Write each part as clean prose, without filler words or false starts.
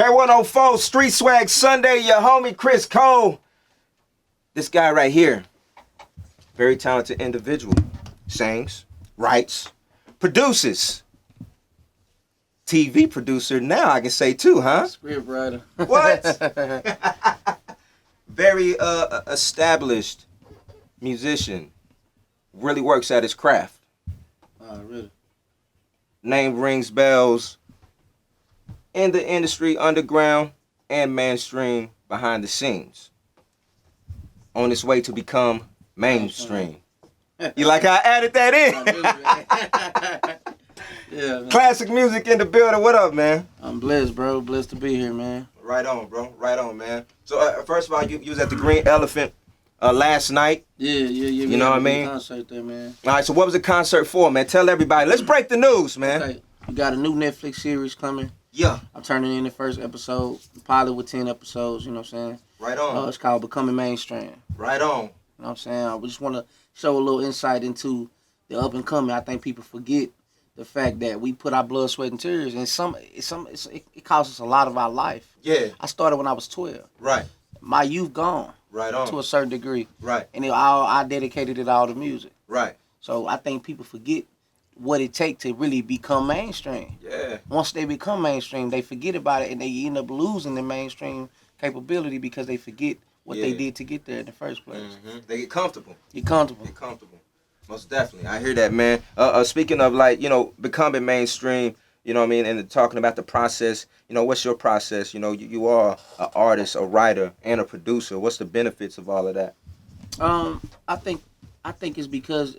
K104 Street Swag Sunday, your homie Chris Cole. This guy right here, very talented individual. Sings, writes, produces. TV producer now, I can say too, huh? Script writer. What? Very established musician. Really works at his craft. Really? Name rings bells in the industry, underground and mainstream, behind the scenes. On its way to become mainstream. You like how I added that in? Yeah, man. Classik Mussik in the building. What up, man? I'm blessed, bro. Blessed to be here, man. Right on, bro. Right on, man. So, first of all, you was at the Green Elephant last night. Yeah. You know what I mean? Concert there, man. All right, so what was the concert for, man? Tell everybody. Let's break the news, man. Okay. We got a new Netflix series coming. Yeah. I'm turning in the first episode. The pilot with 10 episodes, you know what I'm saying? Right on. It's called Becoming Mainstream. Right on. You know what I'm saying? I just want to show a little insight into the up and coming. I think people forget the fact that we put our blood, sweat, and tears, and it costs us a lot of our life. Yeah. I started when I was 12. Right. My youth gone. Right on. To a certain degree. Right. And I dedicated it all to music. Right. So I think people forget what it takes to really become mainstream. Yeah. Once they become mainstream, they forget about it, and they end up losing the mainstream capability because they forget what they did to get there in the first place. Mm-hmm. They get comfortable. Get comfortable. Get comfortable. Most definitely. I hear that, man. Speaking of, like, becoming mainstream, you know what I mean, and talking about the process, what's your process? You are an artist, a writer, and a producer. What's the benefits of all of that? I think it's because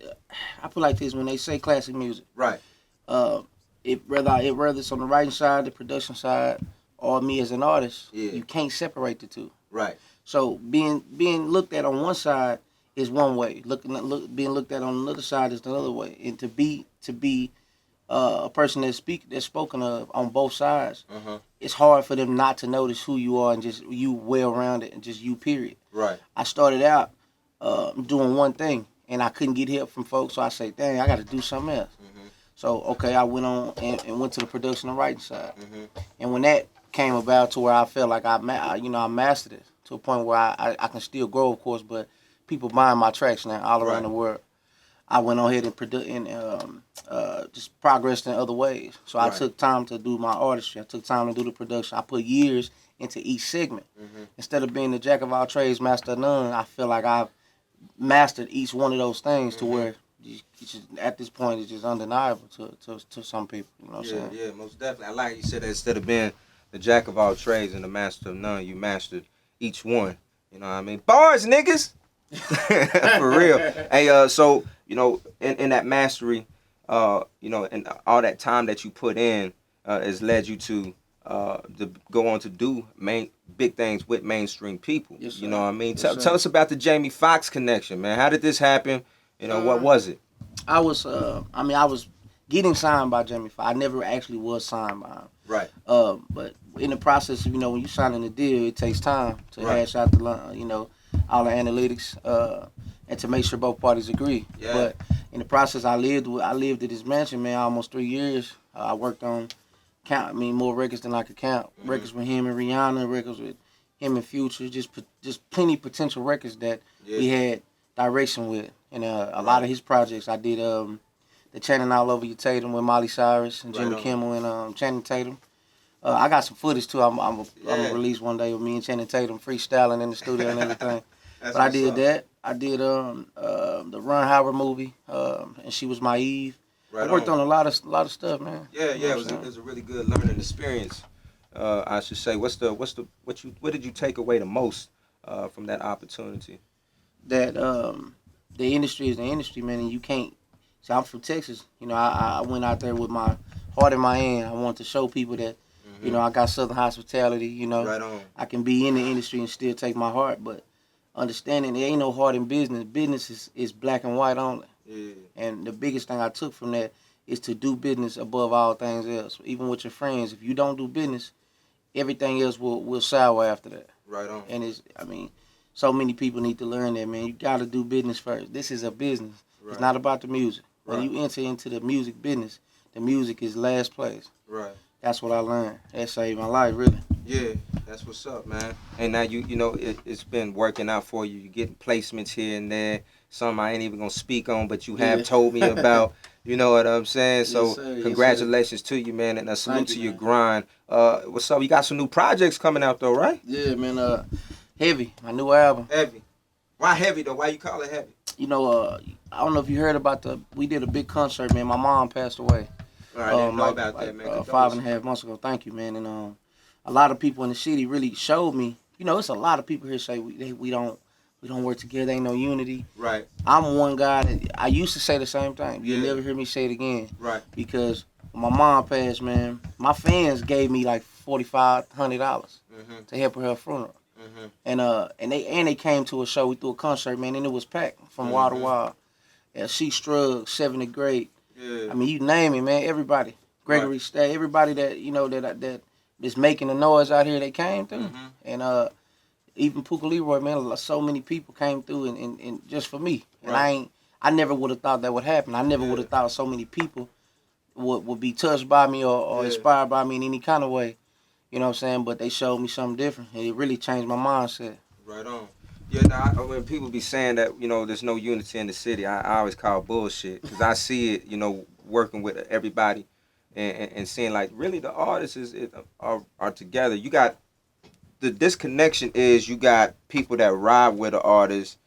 I feel like this when they say classic music. Right. Whether it's on the writing side, the production side, or me as an artist, you can't separate the two. Right. So being looked at on one side is one way. Being looked at on another side is another way. And to be a person that's spoken of on both sides, it's hard for them not to notice who you are and just you well rounded and just you, period. Right. I started out doing one thing and I couldn't get help from folks, so I say, dang, I got to do something else. Mm-hmm. So okay, I went on and went to the production and writing side, and when that came about to where I felt like I mastered it to a point where I can still grow, of course, but people buying my tracks now all around the world. I went on ahead and just progressed in other ways. So I took time to do my artistry. I took time to do the production. I put years into each segment. Mm-hmm. Instead of being the jack of all trades, master of none, I feel like I've mastered each one of those things to where at this point it's just undeniable to some people. You know what I'm saying? Yeah, most definitely. I like you said that instead of being the jack of all trades and the master of none, you mastered each one. You know what I mean? Bars, niggas! For real. Hey, so, in that mastery, and all that time that you put in has led you to go on to do big things with mainstream people. Yes, sir. You know what I mean? Yes, Tell us about the Jamie Foxx connection, man. How did this happen? What was it? I was getting signed by Jamie Foxx. I never actually was signed by him. Right. But in the process, when you're signing a deal, it takes time to hash out all the analytics, and to make sure both parties agree. Yeah. But in the process, I lived at his mansion, man, almost 3 years. I worked on more records than I could count. Mm-hmm. Records with him and Rihanna, records with him and Future, just plenty potential records that we had direction with. And a lot of his projects, I did the Channing All Over Your Tatum with Miley Cyrus and Jimmy Kimmel and Channing Tatum. I got some footage too. I'm gonna release one day with me and Channing Tatum freestyling in the studio and everything. But I did that. I did the Ron Howard movie, and She Was My Eve. Right. I worked on a lot of stuff, man. Yeah. It was a really good learning experience. I should say. What did you take away the most from that opportunity? That the industry is the industry, man, and you can't. So I'm from Texas. I went out there with my heart in my hand. I wanted to show people that. I got Southern hospitality, Right on. I can be in the industry and still take my heart, but understanding there ain't no heart in business. Business is black and white only. Yeah. And the biggest thing I took from that is to do business above all things else. Even with your friends, if you don't do business, everything else will sour after that. Right on. And so many people need to learn that, man. You got to do business first. This is a business. Right. It's not about the music. Right. When you enter into the music business, the music is last place. Right. That's what I learned. That saved my life, really. Yeah, that's what's up, man. And now you know it's been working out for you. You getting placements here and there. Some I ain't even gonna speak on, but you have told me about. You know what I'm saying? So sir. congratulations to you, man, and a salute to your man. grind. What's up? You got some new projects coming out though, right? Yeah, man. Heavy, my new album. Heavy. Why heavy though? Why you call it heavy? You know, I don't know if you heard about we did a big concert, man. My mom passed away. I didn't know about that, man. 5.5 months ago. Thank you, man. And a lot of people in the city really showed me. You know, it's a lot of people here say we don't work together. Ain't no unity. Right. I'm one guy that I used to say the same thing. You'll never hear me say it again. Right. Because when my mom passed, man, my fans gave me like $4,500 to help her funeral. And they came to a show. We threw a concert, man, and it was packed from wall to wall. Yeah, She Strug, 7th grade. Yeah. I mean, you name it, man. Everybody, Gregory Stay, everybody that you know that is making the noise out here, they came through. And even Puka Leroy, man, so many people came through and just for me. And I never would have thought that would happen. I never would have thought so many people would be touched by me or inspired by me in any kind of way. You know what I'm saying? But they showed me something different. And it really changed my mindset. Right on. Yeah, now when people be saying that, you know, there's no unity in the city, I always call bullshit because I see it, you know, working with everybody and seeing like really the artists are together. You got the disconnection is you got people that ride with an artist,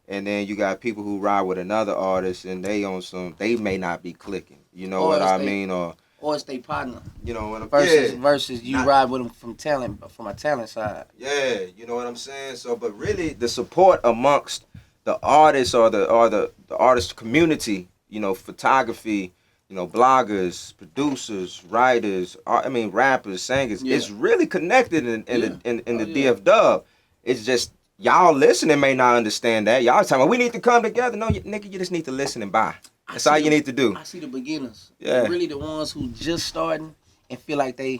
and then you got people who ride with another artist, and they may not be clicking. You know what I mean? Or it's their partner. You know what I'm versus you ride with them from a talent side. Yeah, you know what I'm saying? So but really the support amongst the artists or the artist community, you know, photography, you know, bloggers, producers, writers, rappers, singers, it's really connected in the DFW. It's just y'all listening may not understand that. Y'all talking about we need to come together. No, nigga, you just need to listen and buy. That's all you need to do. I see the beginners. Yeah. They're really the ones who just starting and feel like they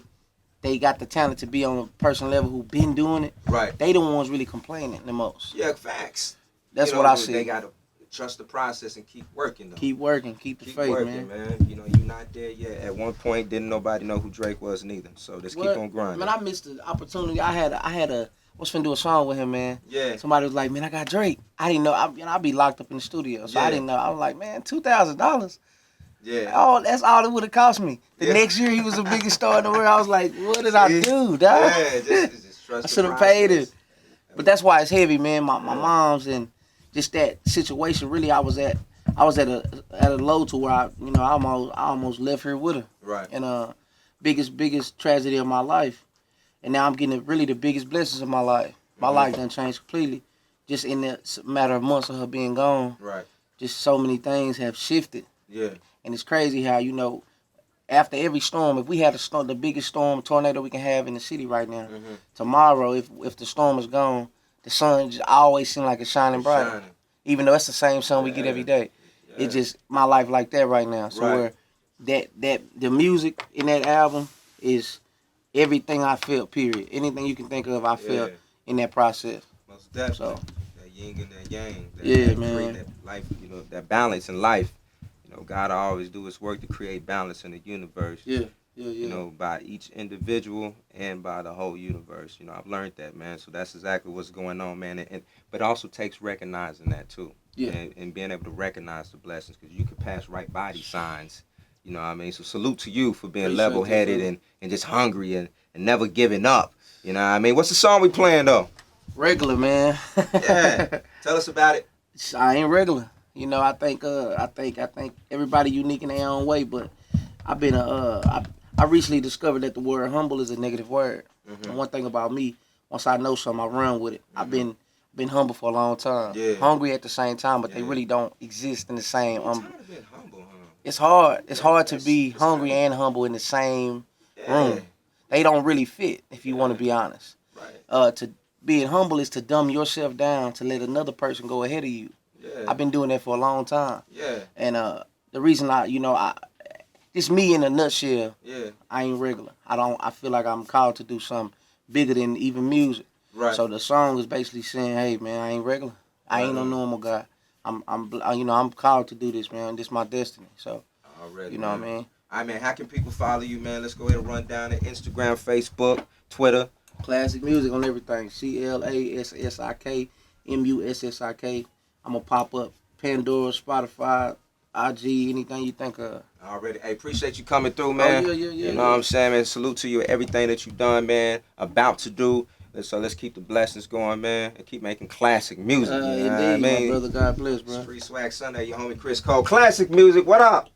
got the talent to be on a person level who been doing it. Right. They the ones really complaining the most. Yeah, facts. That's what I see. They gotta trust the process and keep working though. Keep working, keep the faith, working, man. You know, you're not there yet. At one point, didn't nobody know who Drake was neither. So just keep on grinding. Man, I missed the opportunity. I was finna do a song with him, man. Yeah. Somebody was like, man, I got Drake. I didn't know. I'd be locked up in the studio, so I didn't know. I was like, man, $2,000. Yeah. Oh, that's all it would have cost me. The next year, he was the biggest star in the world. I was like, what did I do, dog? Yeah, just trust I should have paid it. But that's why it's heavy, man. My mom's and just that situation. Really, I was at a low to where I almost left here with her. Right. And biggest tragedy of my life. And now I'm getting really the biggest blessings of my life. My life done changed completely. Just in the matter of months of her being gone. Right. Just so many things have shifted. Yeah. And it's crazy how, you know, after every storm, if we had the biggest tornado we can have in the city right now, tomorrow, if the storm is gone, the sun just always seems like it's shining bright. Even though it's the same sun we get every day. It's just my life like that right now. So where the music in that album is everything I felt, period. Anything you can think of, I felt in that process. Most definitely. So, that yin and that yang. That man. That life, you know, that balance in life. You know, God always do his work to create balance in the universe. Yeah. You know, by each individual and by the whole universe. You know, I've learned that, man. So that's exactly what's going on, man. But it also takes recognizing that, too. Yeah. And being able to recognize the blessings. Because you can pass right by these signs. You know what I mean? So salute to you for being level-headed and just hungry and never giving up. You know what I mean? What's the song we playing, though? Regular, man. Yeah. Tell us about it. I ain't regular. You know, I think everybody unique in their own way, but I've been I recently discovered that the word humble is a negative word. And one thing about me, once I know something, I run with it. I've been humble for a long time. Yeah. Hungry at the same time, but they really don't exist in the same. I'm tired of being humble, huh? It's hard. It's hard to be hungry and humble in the same room. They don't really fit, if you want to be honest. Right. To being humble is to dumb yourself down to let another person go ahead of you. Yeah. I've been doing that for a long time. Yeah. And the reason it's me in a nutshell. Yeah. I ain't regular. I feel like I'm called to do something bigger than even music. Right. So the song is basically saying, hey man, I ain't regular. I ain't no normal guy. I'm called to do this, man. This is my destiny. So Already, you know what I mean? All right, man. How can people follow you, man? Let's go ahead and run down it. Instagram, Facebook, Twitter. Classik Mussik on everything. ClassikMussik. I'm going to pop up Pandora, Spotify, IG, anything you think of. Already. Hey, appreciate you coming through, man. Yeah. You know what I'm saying, man? Salute to you, everything that you done, man. About to do. So let's keep the blessings going, man, and keep making classic music. You know Indeed, what I mean? my brother. God bless, bro. It's Free Swag Sunday. Your homie Chris Cole. Classik Mussik. What up?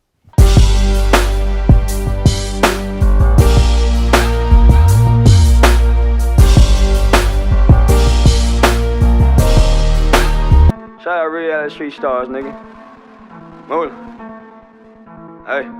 Shout out Reallyfe Street Stars, nigga. Move. Hey.